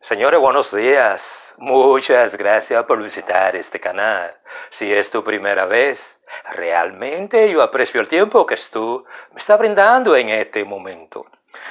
Señores, buenos días. Muchas gracias por visitar este canal. Si es tu primera vez, realmente yo aprecio el tiempo que tú me estás brindando en este momento.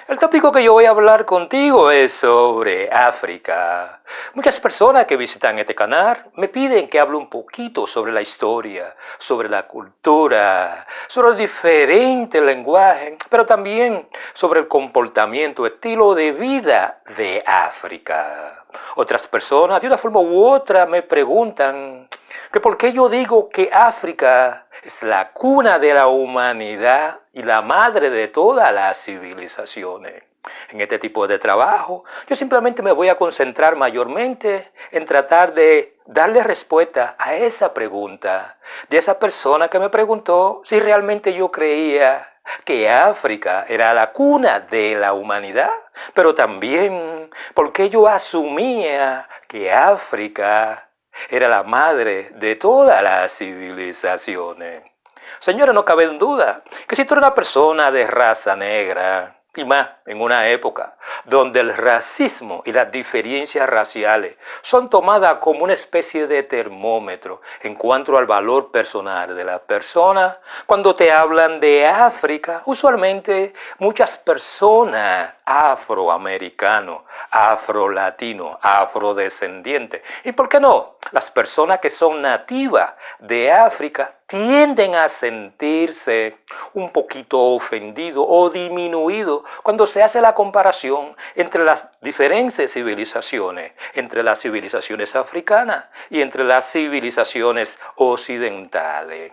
El tópico que yo voy a hablar contigo es sobre África. Muchas personas que visitan este canal me piden que hable un poquito sobre la historia, sobre la cultura, sobre los diferentes lenguajes, pero también sobre el comportamiento, estilo de vida de África. Otras personas, de una forma u otra, me preguntan que por qué yo digo que África es la cuna de la humanidad y la madre de todas las civilizaciones. En este tipo de trabajo, yo simplemente me voy a concentrar mayormente en tratar de darle respuesta a esa pregunta de esa persona que me preguntó si realmente yo creía que África era la cuna de la humanidad, pero también porque yo asumía que África era la madre de todas las civilizaciones. Señores, no cabe en duda que si tú eres una persona de raza negra, y más en una época donde el racismo y las diferencias raciales son tomadas como una especie de termómetro en cuanto al valor personal de la persona, cuando te hablan de África, usualmente muchas personas afroamericanos, afrolatinos, afrodescendientes, y por qué no, las personas que son nativas de África tienden a sentirse un poquito ofendidos o disminuidos cuando se hace la comparación entre las diferentes civilizaciones, entre las civilizaciones africanas y entre las civilizaciones occidentales.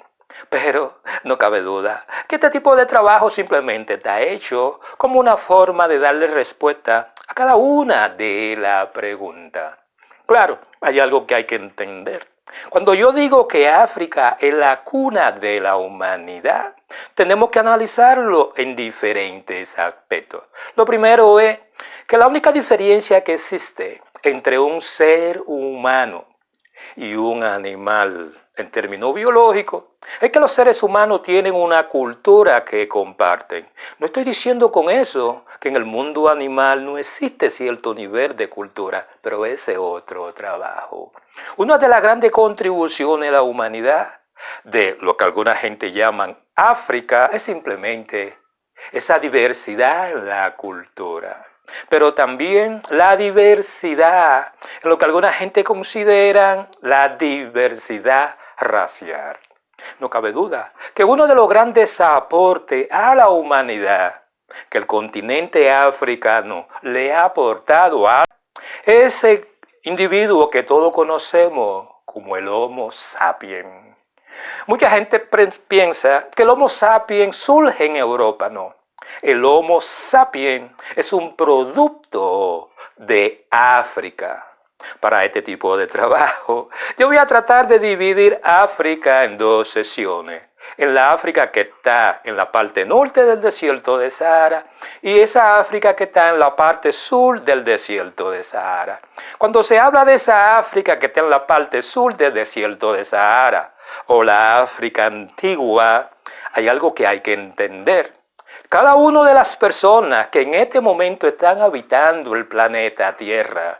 Pero no cabe duda que este tipo de trabajo simplemente está hecho como una forma de darle respuesta a cada una de las preguntas. Claro, hay algo que hay que entender. Cuando yo digo que África es la cuna de la humanidad, tenemos que analizarlo en diferentes aspectos. Lo primero es que la única diferencia que existe entre un ser humano y un animal en términos biológicos es que los seres humanos tienen una cultura que comparten. No estoy diciendo con eso que en el mundo animal no existe cierto nivel de cultura, pero ese es otro trabajo. Una de las grandes contribuciones de la humanidad, de lo que alguna gente llaman África, es simplemente esa diversidad en la cultura. Pero también la diversidad, en lo que alguna gente considera la diversidad racial. No cabe duda que uno de los grandes aportes a la humanidad que el continente africano le ha aportado a ese individuo que todos conocemos como el Homo sapiens. Mucha gente piensa que el Homo sapiens surge en Europa, no. El Homo sapiens es un producto de África. Para este tipo de trabajo, yo voy a tratar de dividir África en dos sesiones. En la África que está en la parte norte del desierto de Sahara y esa África que está en la parte sur del desierto de Sahara. Cuando se habla de esa África que está en la parte sur del desierto de Sahara o la África antigua, hay algo que hay que entender. Cada una de las personas que en este momento están habitando el planeta Tierra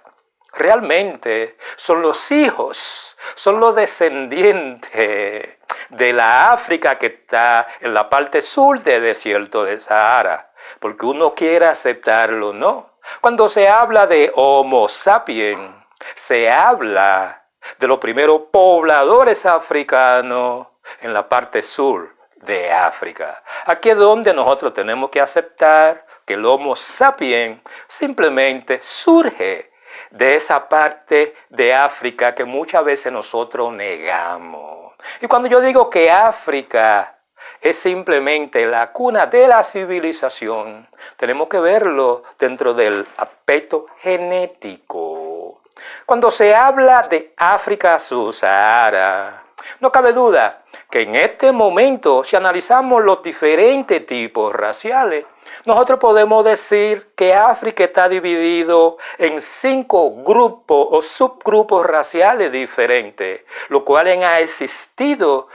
realmente son los hijos, son los descendientes de la África que está en la parte sur del desierto de Sahara, porque uno quiere aceptarlo o no. Cuando se habla de Homo sapiens, se habla de los primeros pobladores africanos en la parte sur de África. Aquí es donde nosotros tenemos que aceptar que el Homo sapiens simplemente surge de esa parte de África que muchas veces nosotros negamos. Y cuando yo digo que África es simplemente la cuna de la civilización, tenemos que verlo dentro del aspecto genético. Cuando se habla de África subsahara, no cabe duda que en este momento, si analizamos los diferentes tipos raciales, nosotros podemos decir que África está dividido en 5 grupos o subgrupos raciales diferentes, lo cual ha existido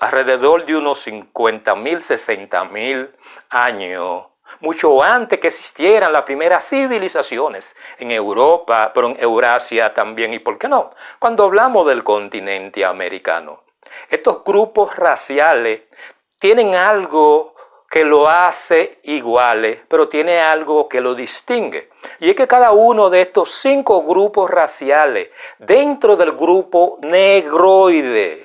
alrededor de unos 50.000, 60.000 años. mucho antes que existieran las primeras civilizaciones en Europa, pero en Eurasia también, y por qué no, cuando hablamos del continente americano. Estos grupos raciales tienen algo que lo hace iguales, pero tiene algo que lo distingue. Y es que cada uno de estos 5 grupos raciales, dentro del grupo negroide,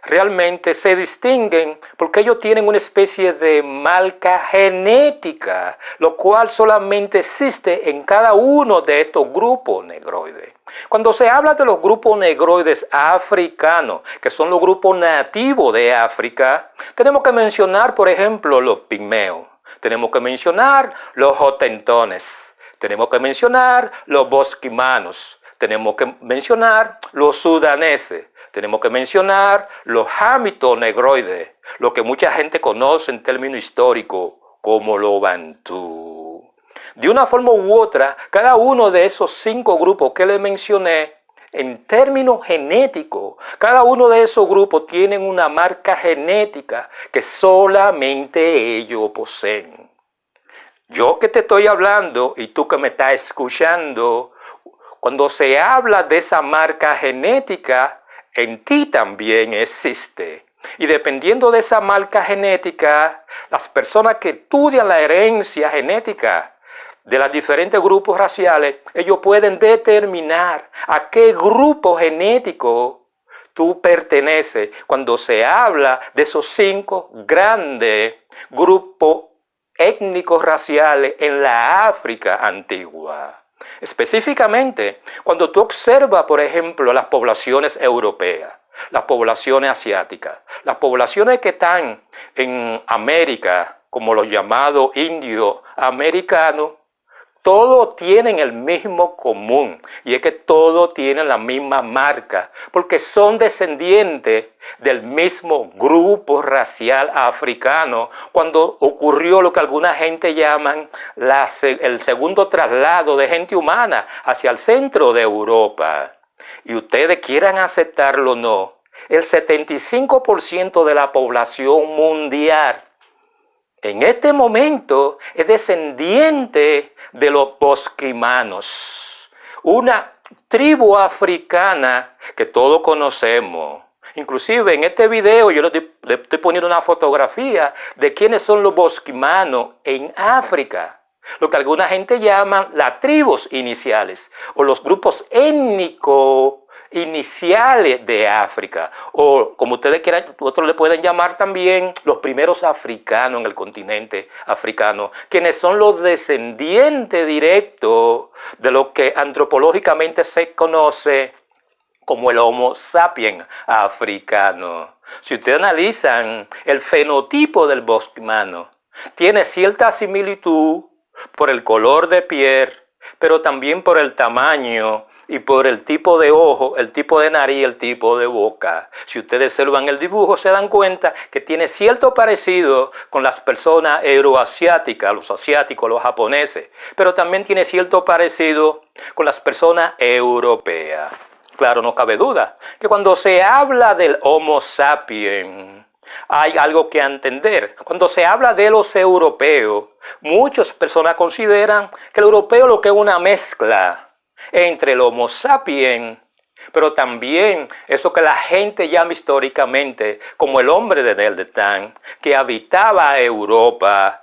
realmente se distinguen porque ellos tienen una especie de marca genética, lo cual solamente existe en cada uno de estos grupos negroides. Cuando se habla de los grupos negroides africanos, que son los grupos nativos de África, tenemos que mencionar, por ejemplo, los pigmeos, tenemos que mencionar los hotentones, tenemos que mencionar los bosquimanos, tenemos que mencionar los sudaneses, tenemos que mencionar los hámitos negroides, lo que mucha gente conoce en términos históricos como los bantú. De una forma u otra, cada uno de esos 5 grupos que les mencioné, en términos genéticos, cada uno de esos grupos tienen una marca genética que solamente ellos poseen. Yo que te estoy hablando y tú que me estás escuchando, cuando se habla de esa marca genética, en ti también existe. Y dependiendo de esa marca genética, las personas que estudian la herencia genética de los diferentes grupos raciales, ellos pueden determinar a qué grupo genético tú perteneces cuando se habla de esos 5 grandes grupos étnicos raciales en la África antigua. Específicamente, cuando tú observas, por ejemplo, las poblaciones europeas, las poblaciones asiáticas, las poblaciones que están en América, como los llamados indios americanos, todos tienen el mismo común, y es que todos tienen la misma marca, porque son descendientes del mismo grupo racial africano, cuando ocurrió lo que alguna gente llaman el segundo traslado de gente humana hacia el centro de Europa. Y ustedes quieran aceptarlo o no, el 75% de la población mundial en este momento es descendiente de los bosquimanos, una tribu africana que todos conocemos. Inclusive en este video yo le estoy poniendo una fotografía de quiénes son los bosquimanos en África, lo que alguna gente llama las tribus iniciales o los grupos étnicos iniciales de África, o como ustedes quieran, otros le pueden llamar también los primeros africanos en el continente africano, quienes son los descendientes directos de lo que antropológicamente se conoce como el Homo sapiens africano. Si ustedes analizan el fenotipo del bosquimano, tiene cierta similitud por el color de piel, pero también por el tamaño y por el tipo de ojo, el tipo de nariz, el tipo de boca. Si ustedes observan el dibujo, se dan cuenta que tiene cierto parecido con las personas euroasiáticas, los asiáticos, los japoneses, pero también tiene cierto parecido con las personas europeas. Claro, no cabe duda que cuando se habla del Homo sapiens, hay algo que entender. Cuando se habla de los europeos, muchas personas consideran que el europeo lo que es una mezcla entre el Homo sapiens, pero también eso que la gente llama históricamente como el hombre de Neandertal, que habitaba Europa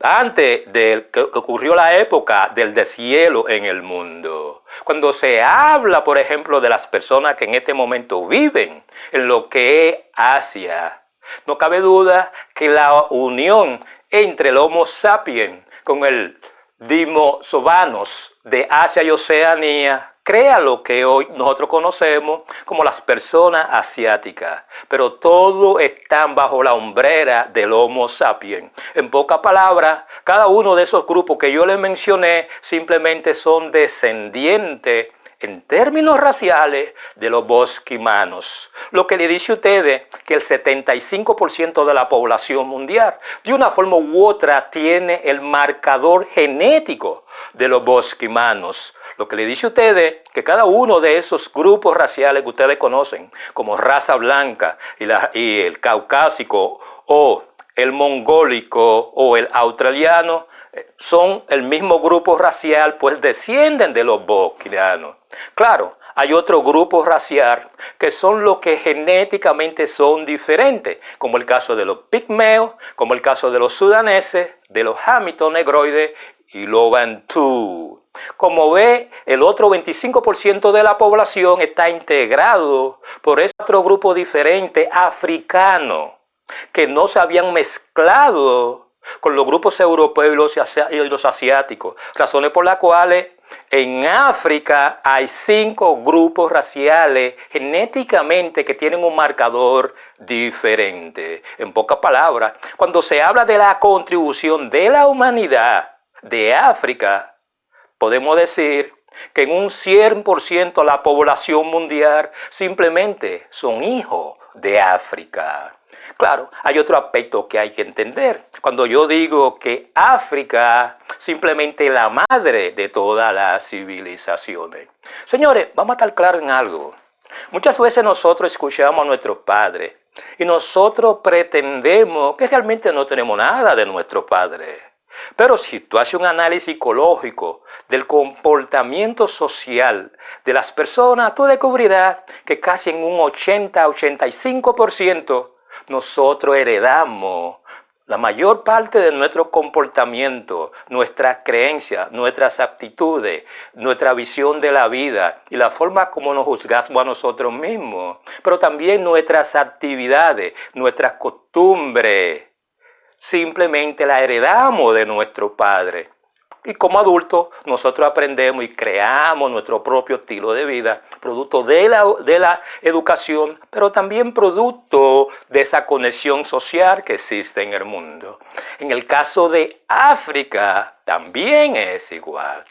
antes de que ocurrió la época del deshielo en el mundo. Cuando se habla, por ejemplo, de las personas que en este momento viven en lo que es Asia, no cabe duda que la unión entre el Homo sapiens con el Denisovanos de Asia y Oceanía crea lo que hoy nosotros conocemos como las personas asiáticas, pero todo están bajo la hombrera del Homo sapiens. En pocas palabras, cada uno de esos grupos que yo les mencioné simplemente son descendientes en términos raciales de los bosquimanos, lo que le dice a ustedes que el 75% de la población mundial de una forma u otra tiene el marcador genético de los bosquimanos, lo que le dice a ustedes que cada uno de esos grupos raciales que ustedes conocen como raza blanca y el caucásico o el mongólico o el australiano son el mismo grupo racial, pues descienden de los bosquianos. Claro, hay otro grupo racial que son los que genéticamente son diferentes, como el caso de los pigmeos, como el caso de los sudaneses, de los hamilton negroides y los bantú. Como ve, el otro 25% de la población está integrado por ese otro grupo diferente africano, que no se habían mezclado con los grupos europeos y los asiáticos, razones por las cuales en África hay 5 grupos raciales genéticamente que tienen un marcador diferente. En pocas palabras, cuando se habla de la contribución de la humanidad de África, podemos decir que en un 100% la población mundial simplemente son hijos de África. Claro, hay otro aspecto que hay que entender. Cuando yo digo que África simplemente es la madre de todas las civilizaciones. Señores, vamos a estar claros en algo. Muchas veces nosotros escuchamos a nuestros padres y nosotros pretendemos que realmente no tenemos nada de nuestros padres. Pero si tú haces un análisis psicológico del comportamiento social de las personas, tú descubrirás que casi en un 80-85% nosotros heredamos la mayor parte de nuestro comportamiento, nuestras creencias, nuestras aptitudes, nuestra visión de la vida y la forma como nos juzgamos a nosotros mismos, pero también nuestras actividades, nuestras costumbres. Simplemente la heredamos de nuestro padre. Y como adultos, nosotros aprendemos y creamos nuestro propio estilo de vida, producto de la educación, pero también producto de esa conexión social que existe en el mundo. En el caso de África, también es igual.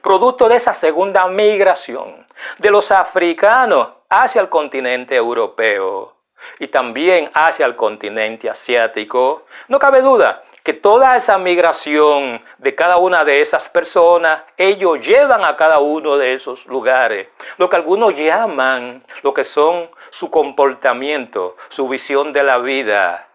Producto de esa segunda migración de los africanos hacia el continente europeo y también hacia el continente asiático, no cabe duda que toda esa migración de cada una de esas personas, ellos llevan a cada uno de esos lugares, lo que algunos llaman, lo que son su comportamiento, su visión de la vida,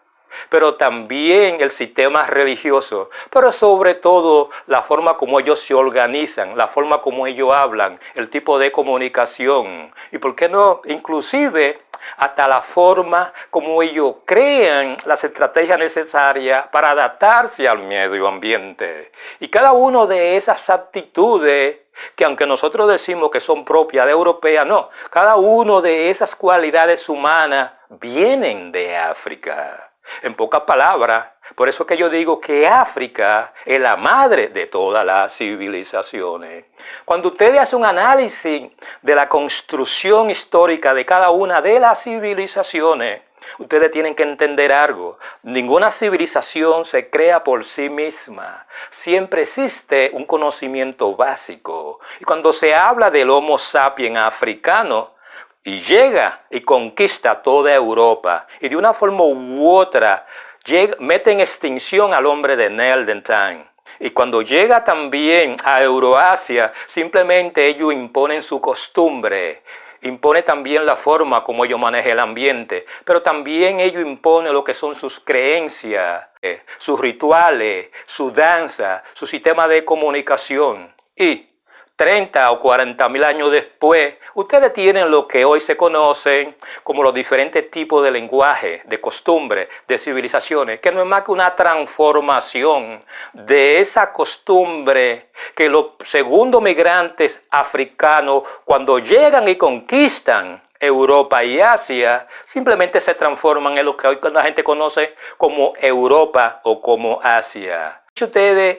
pero también el sistema religioso, pero sobre todo la forma como ellos se organizan, la forma como ellos hablan, el tipo de comunicación y, ¿por qué no?, inclusive hasta la forma como ellos crean las estrategias necesarias para adaptarse al medio ambiente. Y cada una de esas aptitudes, que aunque nosotros decimos que son propias de europeas, no, cada una de esas cualidades humanas vienen de África. En pocas palabras, por eso que yo digo que África es la madre de todas las civilizaciones. Cuando ustedes hacen un análisis de la construcción histórica de cada una de las civilizaciones, ustedes tienen que entender algo. Ninguna civilización se crea por sí misma. Siempre existe un conocimiento básico. Y cuando se habla del Homo sapiens africano, y llega y conquista toda Europa, y de una forma u otra mete en extinción al hombre de Neandertal. Y cuando llega también a Euroasia, simplemente ellos imponen su costumbre, impone también la forma como ellos manejan el ambiente, pero también ellos imponen lo que son sus creencias, sus rituales, su danza, su sistema de comunicación. Y 30 o 40 mil años después, ustedes tienen lo que hoy se conocen como los diferentes tipos de lenguaje, de costumbre, de civilizaciones, que no es más que una transformación de esa costumbre que los segundos migrantes africanos, cuando llegan y conquistan Europa y Asia, simplemente se transforman en lo que hoy la gente conoce como Europa o como Asia. Ustedes,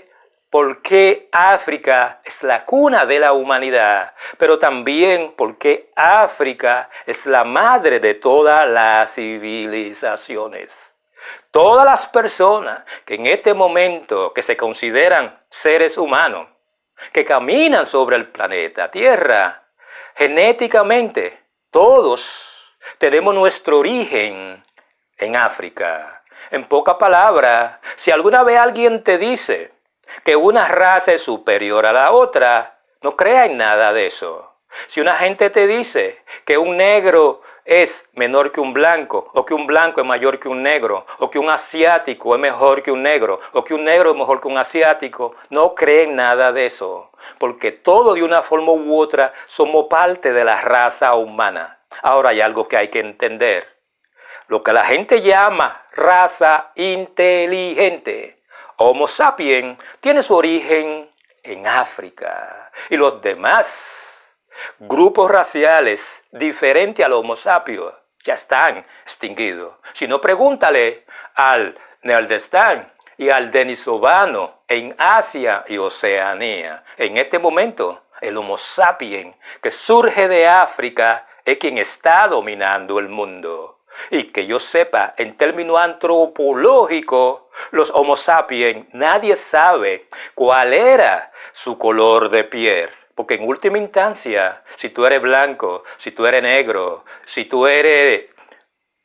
porque África es la cuna de la humanidad, pero también porque África es la madre de todas las civilizaciones. Todas las personas que en este momento que se consideran seres humanos, que caminan sobre el planeta Tierra, genéticamente todos tenemos nuestro origen en África. En pocas palabras, si alguna vez alguien te dice que una raza es superior a la otra, no crea en nada de eso. Si una gente te dice que un negro es menor que un blanco, o que un blanco es mayor que un negro, o que un asiático es mejor que un negro, o que un negro es mejor que un asiático. No creen nada de eso, porque todos de una forma u otra somos parte de la raza humana. Ahora hay algo que hay que entender. Lo que la gente llama raza inteligente, Homo sapiens, tiene su origen en África. Y los demás grupos raciales diferentes al Homo sapiens ya están extinguidos. Si no, pregúntale al neandertal y al denisovano en Asia y Oceanía. En este momento, el Homo sapiens que surge de África es quien está dominando el mundo. Y que yo sepa, en términos antropológicos, los Homo sapiens, nadie sabe cuál era su color de piel. Porque en última instancia, si tú eres blanco, si tú eres negro, si tú eres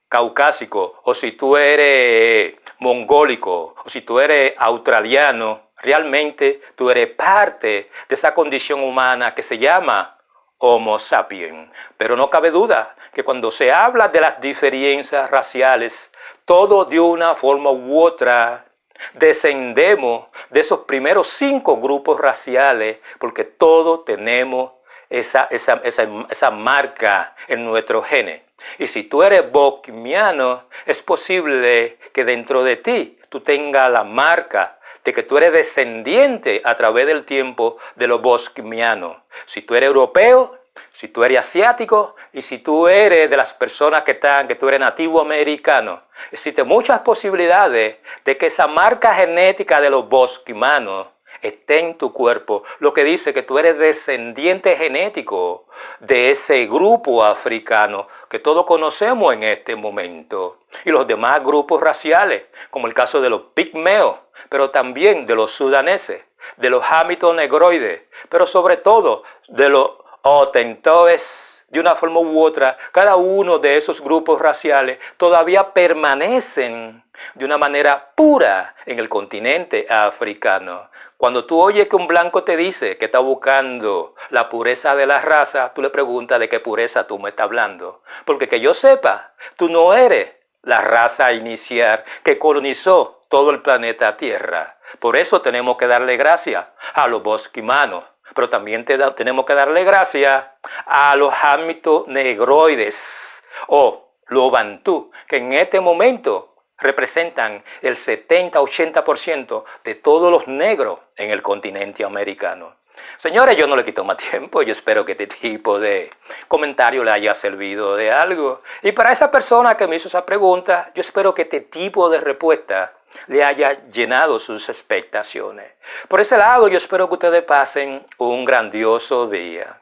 caucásico, o si tú eres mongólico, o si tú eres australiano, realmente tú eres parte de esa condición humana que se llama Homo sapiens. Pero no cabe duda que cuando se habla de las diferencias raciales, todos de una forma u otra descendemos de esos primeros 5 grupos raciales, porque todos tenemos esa marca en nuestros genes. Y si tú eres bosquimiano, es posible que dentro de ti tú tengas la marca de que tú eres descendiente a través del tiempo de los bosquimianos. Si tú eres europeo, si tú eres asiático y si tú eres de las personas que tú eres nativo americano, existen muchas posibilidades de que esa marca genética de los bosquimanos esté en tu cuerpo, lo que dice que tú eres descendiente genético de ese grupo africano que todos conocemos en este momento. Y los demás grupos raciales, como el caso de los pigmeos, pero también de los sudaneses, de los hámitos negroides, pero sobre todo de los Otentoes, de una forma u otra, cada uno de esos grupos raciales todavía permanecen de una manera pura en el continente africano. Cuando tú oyes que un blanco te dice que está buscando la pureza de la raza, tú le preguntas de qué pureza tú me estás hablando. Porque que yo sepa, tú no eres la raza inicial que colonizó todo el planeta Tierra. Por eso tenemos que darle gracias a los bosquimanos. Pero también tenemos que darle gracias a los hámitos negroides o los bantú, que en este momento representan el 70-80% de todos los negros en el continente americano. Señores, yo no le quito más tiempo, yo espero que este tipo de comentario le haya servido de algo. Y para esa persona que me hizo esa pregunta, yo espero que este tipo de respuesta le haya llenado sus expectaciones. Por ese lado, yo espero que ustedes pasen un grandioso día.